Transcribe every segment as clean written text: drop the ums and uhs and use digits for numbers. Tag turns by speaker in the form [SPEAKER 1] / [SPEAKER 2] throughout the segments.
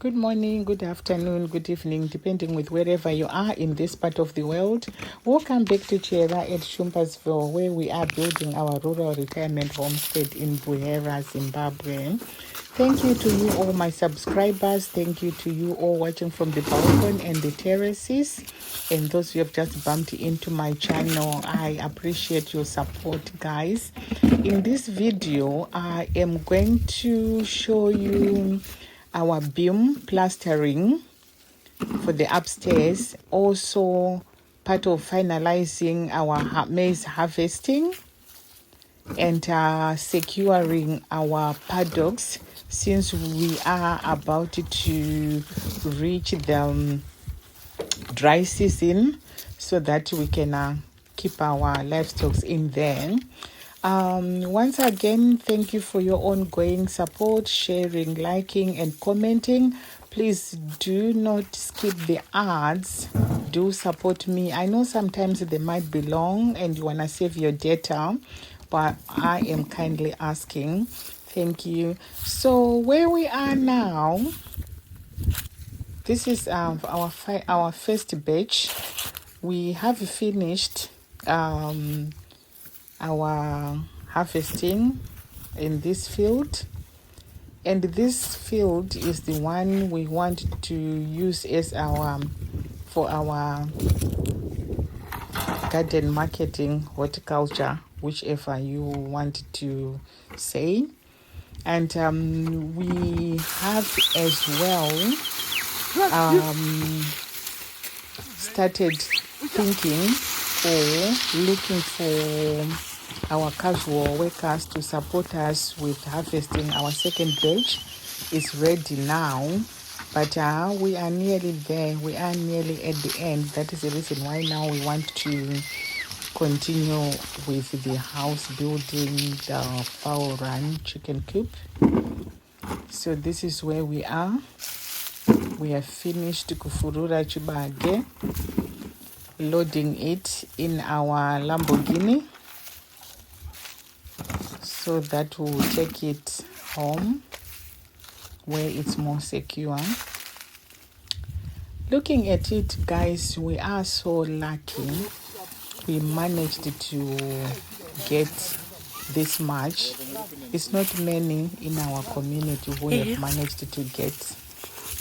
[SPEAKER 1] Good morning, good afternoon, good evening, depending with wherever you are in this part of the world. Welcome back to Buhera at Shumpersville, where we are building our rural retirement homestead in Buhera, Zimbabwe. Thank you to you all my subscribers. Thank you to you all watching from the balcony and the terraces. And those who have just bumped into my channel, I appreciate your support, guys. In this video, I am going to show you our beam plastering for the upstairs, also part of finalizing our maize harvesting and securing our paddocks, since we are about to reach the dry season, so that we can keep our livestock in there. Once again, thank you for your ongoing support, sharing, liking and commenting. Please do not skip the ads. Do support me. I know sometimes they might be long and you want to save your data, but I am kindly asking. Thank you. So where we are now, this is our first batch. We have finished our harvesting in this field, and this field is the one we want to use as for our garden marketing, horticulture, whichever you want to say. And we have as well started thinking or looking for our casual workers to support us with harvesting. Our second batch is ready now, but we are nearly there. We are nearly at the end. That is the reason why now we want to continue with the house building, the fowl run chicken coop. So this is where we are. We have finished kufurura chibage, loading it in our Lamborghini, so that we'll take it home where it's more secure. Looking at it, guys, we are so lucky. We managed to get this much. It's not many in our community who have managed to get.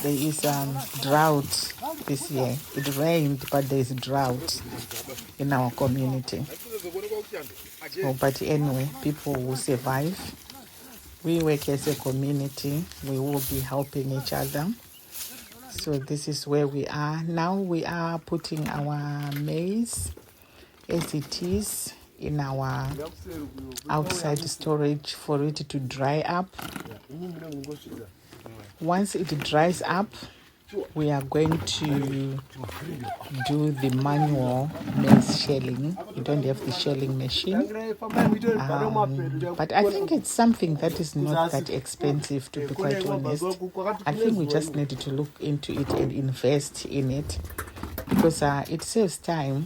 [SPEAKER 1] There is drought this year. It rained, but there is drought in our community. But anyway, people will survive. We work as a community. We will be helping each other. So this is where we are. Now we are putting our maize as it is in our outside storage for it to dry up. Once it dries up, we are going to do the manual maize shelling. We don't have the shelling machine, but I think it's something that is not that expensive, to be quite honest. I think we just need to look into it and invest in it, because it saves time.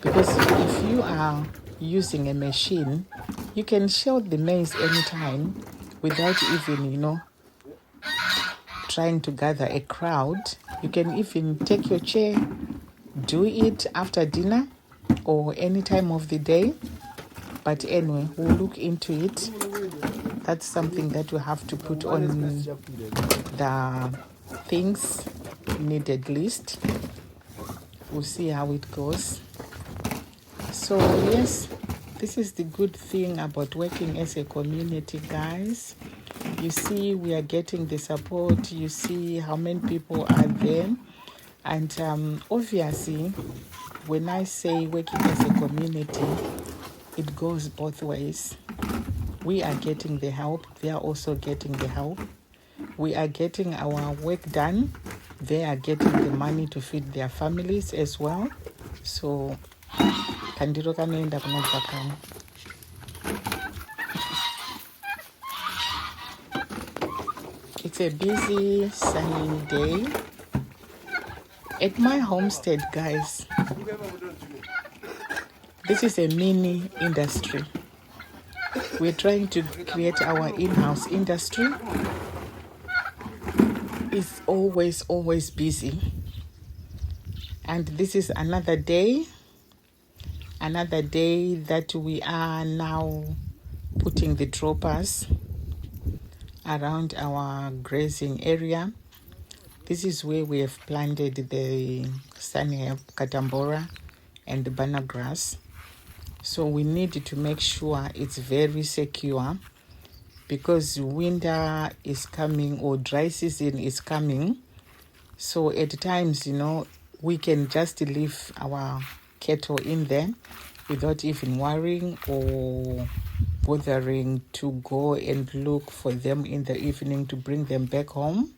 [SPEAKER 1] Because if you are using a machine, you can shell the maize anytime without even, trying to gather a crowd. You can even take your chair, do it after dinner or any time of the day. But anyway, we'll look into it. That's something that we have to put on the things needed list. We'll see how it goes. So yes, this is the good thing about working as a community, guys. You see, we are getting the support. You see how many people are there. And obviously, when I say working as a community, it goes both ways. We are getting the help. They are also getting the help. We are getting our work done. They are getting the money to feed their families as well. So, kandiro kanoenda kunobva kamwe. It's a busy, sunny day at my homestead, guys. This is a mini industry. We're trying to create our in-house industry. is always busy. And this is another day that we are now putting the droppers around our grazing area. This is where we have planted the sunherb, catambora, and the banana grass. So we need to make sure it's very secure, because winter is coming or dry season is coming. So at times, we can just leave our cattle in there without even worrying or bothering to go and look for them in the evening to bring them back home.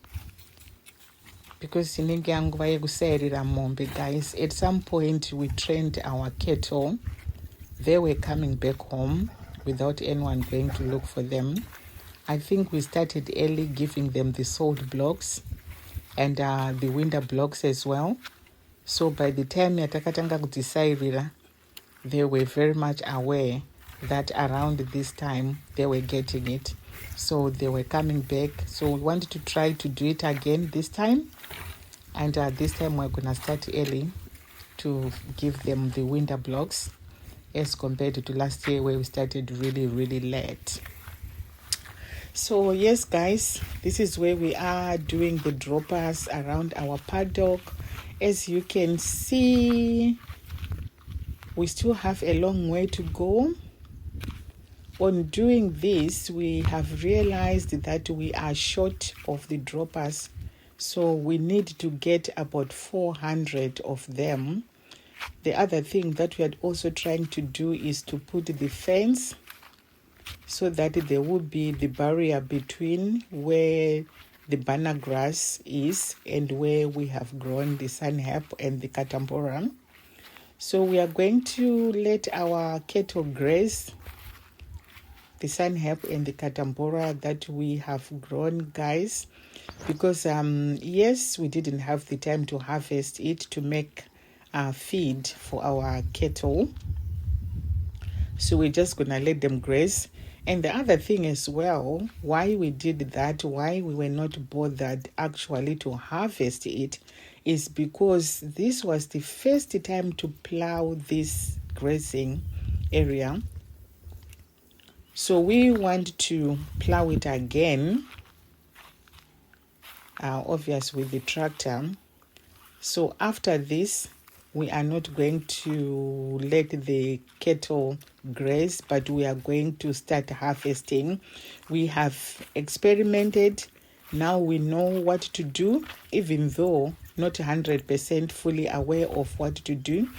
[SPEAKER 1] Because guys, at some point we trained our cattle. They were coming back home without anyone going to look for them. I think we started early giving them the salt blocks and the winter blocks as well. So by the time yatakatanga kudzisairira, they were very much aware that around this time they were getting it. So they were coming back. So we wanted to try to do it again this time. And this time we're going to start early to give them the winter blocks as compared to last year where we started really late. So yes guys, this is where we are doing the droppers around our paddock. As you can see, we still have a long way to go. On doing this, we have realized that we are short of the droppers. So we need to get about 400 of them. The other thing that we are also trying to do is to put the fence so that there will be the barrier between where the banana grass is and where we have grown the sunherb and the catambora. So we are going to let our cattle graze the sunherb and the catambora that we have grown, guys, because yes, we didn't have the time to harvest it to make feed for our cattle. So we're just gonna let them graze. And the other thing as well, why we did that, why we were not bothered actually to harvest it, is because this was the first time to plow this grazing area. So we want to plow it again, obviously with the tractor. So after this, we are not going to let the cattle graze, but we are going to start harvesting. We have experimented. Now we know what to do, even though not 100% fully aware of what to do,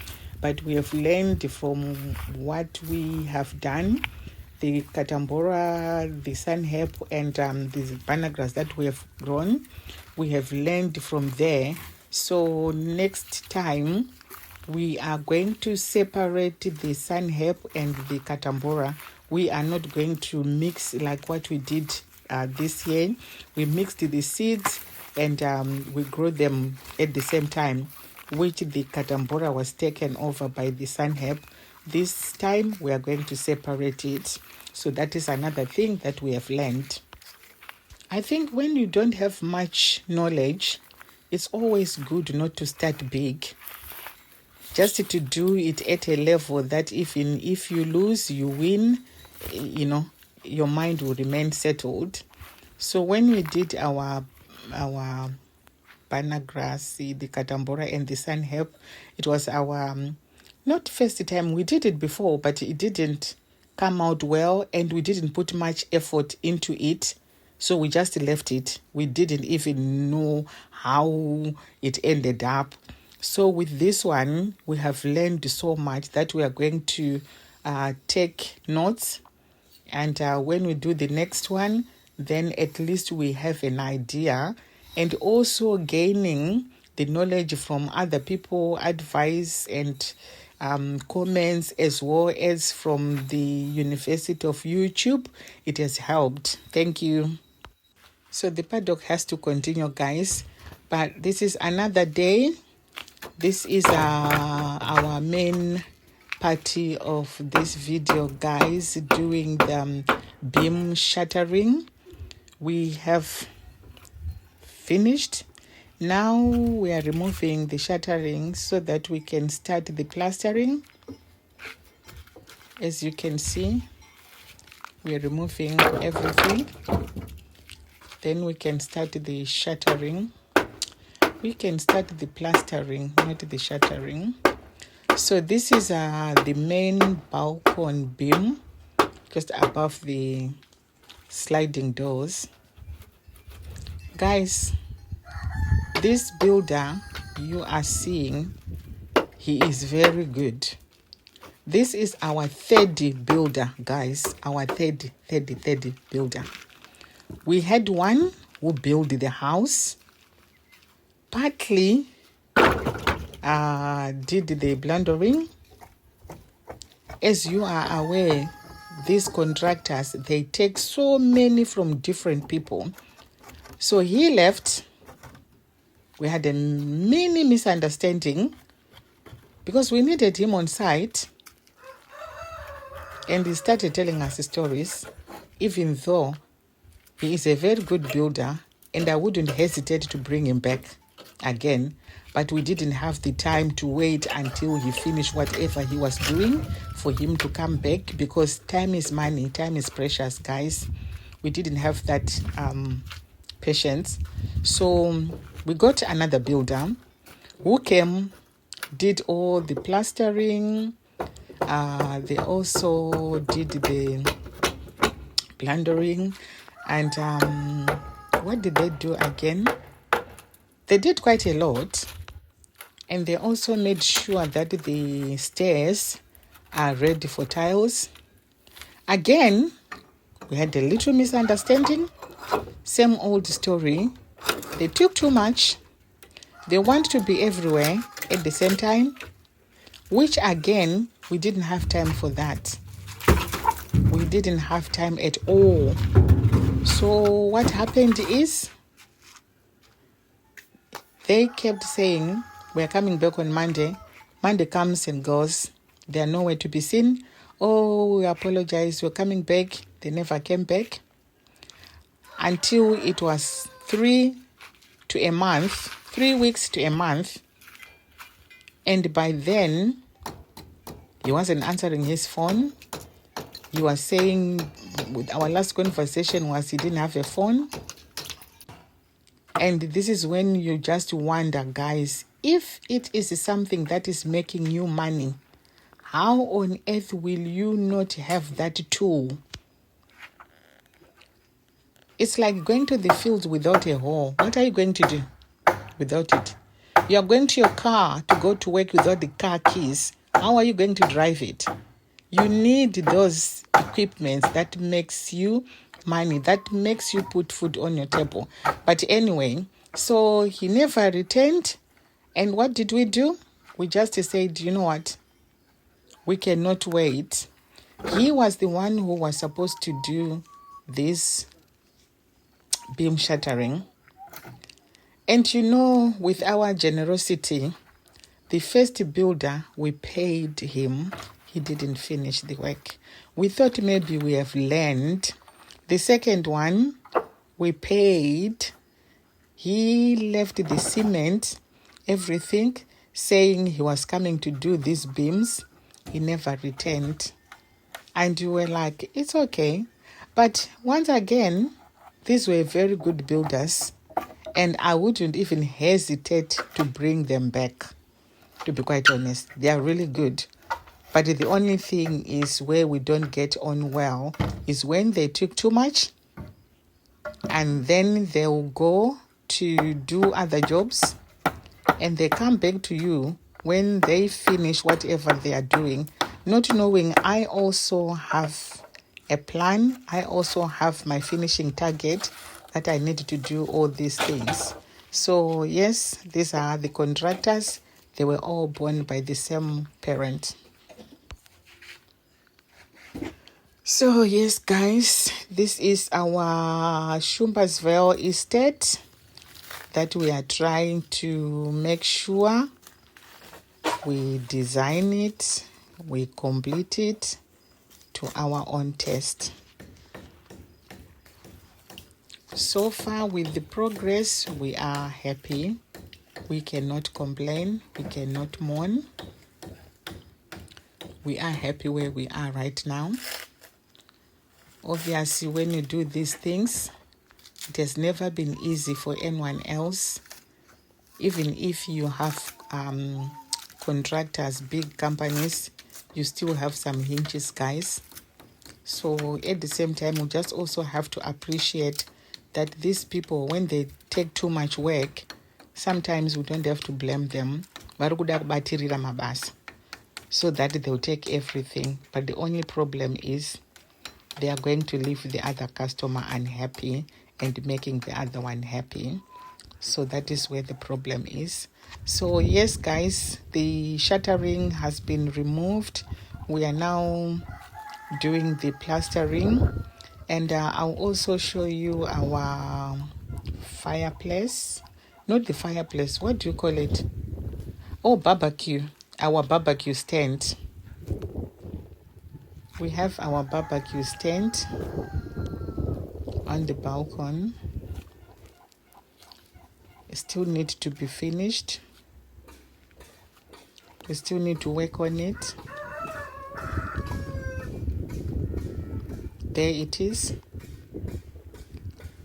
[SPEAKER 1] but we have learned from what we have done. The catambora, the sunherb, and the banana grass that we have grown, we have learned from there. So next time, we are going to separate the sunherb and the catambora. We are not going to mix like what we did this year. We mixed the seeds and we grow them at the same time, which the catambora was taken over by the sunherb. This time we are going to separate it. So that is another thing that we have learned. I think when you don't have much knowledge, it's always good not to start big. Just to do it at a level that even if you lose, you win, your mind will remain settled. So when we did our banana grass, the catambora and the sunherb, it was our not first time. We did it before, but it didn't come out well and we didn't put much effort into it. So we just left it. We didn't even know how it ended up. So with this one, we have learned so much that we are going to take notes. And when we do the next one, then at least we have an idea. And also gaining the knowledge from other people, advice and comments, as well as from the University of YouTube. It has helped. Thank you. So the paddock has to continue, guys. But this is another day. This is our main party of this video, guys, doing the beam shattering. We have finished. Now we are removing the shuttering so that we can start the plastering. As you can see, we are removing everything. Then we can start the shuttering. We can start the plastering, not the shuttering. So this is the main balcony beam, just above the sliding doors. Guys, this builder you are seeing, he is very good. This is our third builder, guys, our third builder. We had one who built the house, partly did the blundering. As you are aware, these contractors, they take so many from different people. So he left. We had a mini misunderstanding because we needed him on site, and he started telling us stories, even though he is a very good builder and I wouldn't hesitate to bring him back again. But we didn't have the time to wait until he finished whatever he was doing for him to come back, because time is money, time is precious, guys. We didn't have that patience. So we got another builder who came, did all the plastering. They also did the blundering. And what did they do again? They did quite a lot. And they also made sure that the stairs are ready for tiles. Again, we had a little misunderstanding. Same old story. They took too much. They want to be everywhere at the same time, which again, we didn't have time for that. We didn't have time at all. So what happened is, they kept saying, we're coming back on Monday. Monday comes and goes. They are nowhere to be seen. Oh, we apologize, we're coming back. They never came back. Until it was 3 weeks to a month. And by then, he wasn't answering his phone. He was saying, our last conversation was he didn't have a phone. And this is when you just wonder, guys, if it is something that is making you money, how on earth will you not have that tool? It's like going to the field without a hoe. What are you going to do without it? You are going to your car to go to work without the car keys. How are you going to drive it? You need those equipments that makes you money, that makes you put food on your table. But anyway, so he never returned. And what did we do? We just said, you know what? We cannot wait. He was the one who was supposed to do this beam shattering. And you know, with our generosity, the first builder, we paid him. He didn't finish the work. We thought maybe we have learned. The second one, we paid. He left the cement, everything, saying he was coming to do these beams. He never returned. And we were like, it's okay. But once again, these were very good builders. And I wouldn't even hesitate to bring them back, to be quite honest. They are really good. But the only thing is where we don't get on well is when they took too much and then they'll go to do other jobs and they come back to you when they finish whatever they are doing, not knowing I also have a plan. I also have my finishing target that I need to do all these things. So yes, these are the contractors. They were all born by the same parent. So yes, guys, this is our Shumpasville estate that we are trying to make sure we design it, we complete it to our own taste. So far with the progress, we are happy. We cannot complain. We cannot mourn. We are happy where we are right now. Obviously, when you do these things, it has never been easy for anyone else. Even if you have contractors, big companies, you still have some hinges, guys. So at the same time, we just also have to appreciate that these people, when they take too much work, sometimes we don't have to blame them. So that they'll take everything. But the only problem is they are going to leave the other customer unhappy and making the other one happy. So that is where the problem is. So yes, guys, the shuttering has been removed. We are now doing the plastering, and I'll also show you our fireplace. Not the fireplace, what do you call it? Oh, barbecue. Our barbecue stand. We have our barbecue stand on the balcony. It still needs to be finished. We still need to work on it. There it is.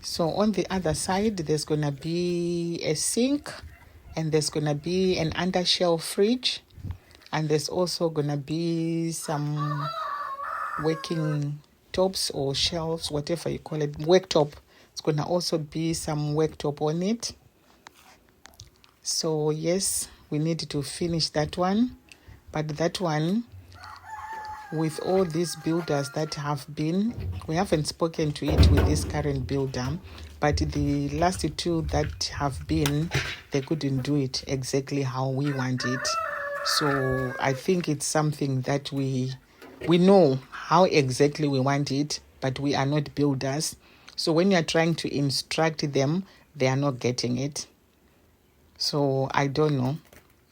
[SPEAKER 1] So on the other side, there's going to be a sink, and there's going to be an undershelf fridge, and there's also going to be some working tops or shelves, whatever you call it, worktop. It's going to also be some worktop on it. So yes, we need to finish that one. But that one, with all these builders that have been, we haven't spoken to it with this current builder, but the last two that have been, they couldn't do it exactly how we want it. So I think it's something that we know how exactly we want it, but we are not builders. So when you are trying to instruct them, they are not getting it. So I don't know.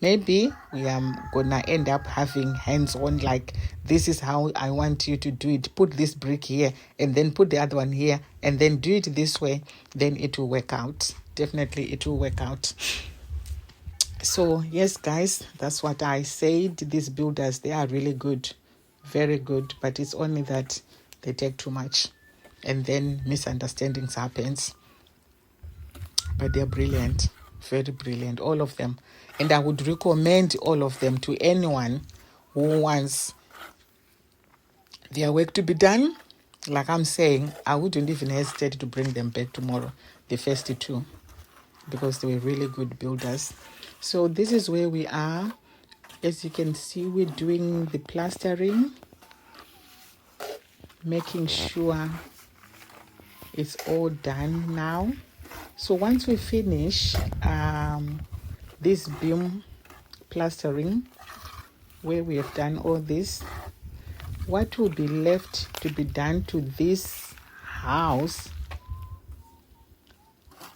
[SPEAKER 1] Maybe we are going to end up having hands-on, like, this is how I want you to do it. Put this brick here, and then put the other one here, and then do it this way. Then it will work out. Definitely it will work out. So, yes, guys, that's what I said. These builders, they are really good. Very good. But it's only that they take too much. And then misunderstandings happens. But they're brilliant. Very brilliant, all of them. And I would recommend all of them to anyone who wants their work to be done. Like I'm saying, I wouldn't even hesitate to bring them back tomorrow, the first two, because they were really good builders. So this is where we are. As you can see, we're doing the plastering, making sure it's all done now. So once we finish this beam plastering, where we have done all this, what will be left to be done to this house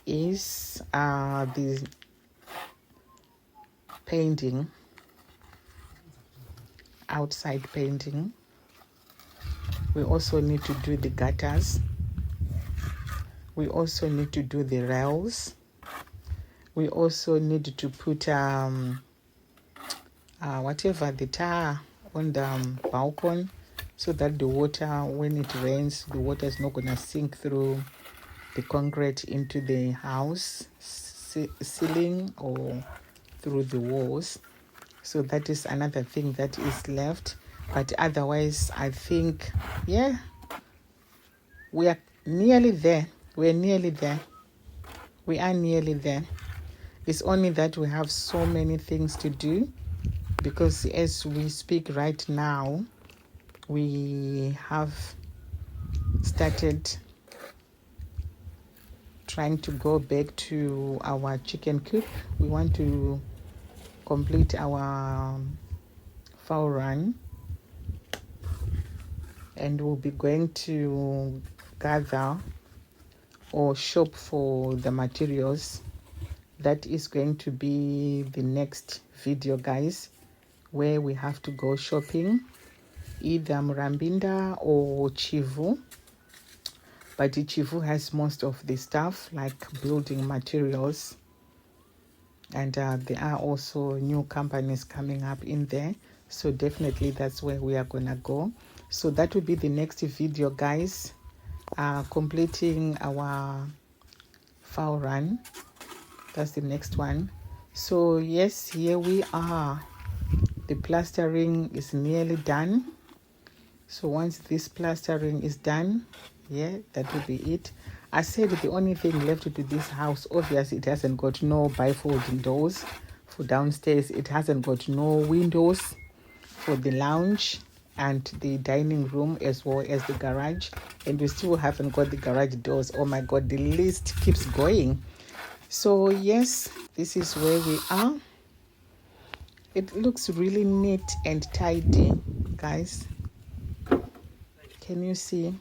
[SPEAKER 1] is the painting, outside painting. We also need to do the gutters. We also need to do the rails. We also need to put whatever, the tar on the balcony, so that the water, when it rains, the water is not going to sink through the concrete into the house ceiling or through the walls. So that is another thing that is left. But otherwise, I think, yeah, we are nearly there. We're nearly there. We are nearly there. It's only that we have so many things to do, because as we speak right now, we have started trying to go back to our chicken coop. We want to complete our fowl run, and we'll be going to gather or shop for the materials. That is going to be the next video, guys, where we have to go shopping, either Murambinda or Chivu. but Chivu has most of the stuff like building materials, and there are also new companies coming up in there, so definitely that's where we are gonna go. So that will be the next video, guys, completing our fowl run. That's the next one. So yes, here we are. The plastering is nearly done. So once this plastering is done, yeah, that will be it. I said the only thing left to this house, obviously it hasn't got no bifolding doors for downstairs. It hasn't got no windows for the lounge and the dining room, as well as the garage. And we still haven't got the garage doors. Oh my God, the list keeps going. So yes, this is where we are. It looks really neat and tidy, guys. Can you see?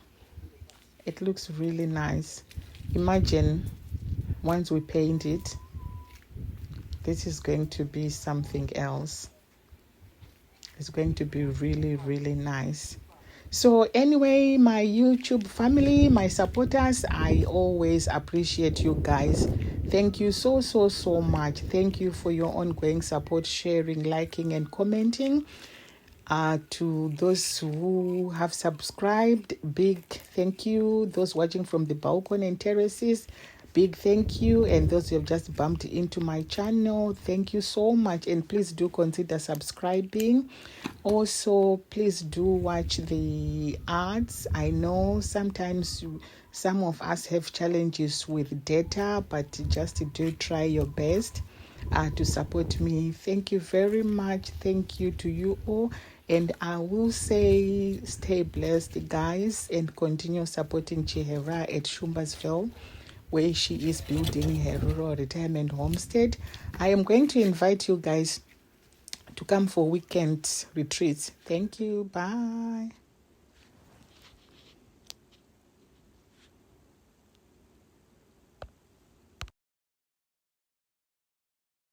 [SPEAKER 1] It looks really nice. Imagine once we paint it, this is going to be something else. It's going to be really, really nice. So anyway, my YouTube family, my supporters, I always appreciate you guys. Thank you so much. Thank you for your ongoing support, sharing, liking, and commenting. To those who have subscribed, big thank you. Those watching from the balcony and terraces, big thank you. And those who have just bumped into my channel, thank you so much. And please do consider subscribing. Also, please do watch the ads. I know sometimes some of us have challenges with data, but just do try your best to support me. Thank you very much. Thank you to you all. And I will say stay blessed, guys, and continue supporting Buhera at Shumbasville, where she is building her rural retirement homestead. I am going to invite you guys to come for weekend retreats. Thank you. Bye.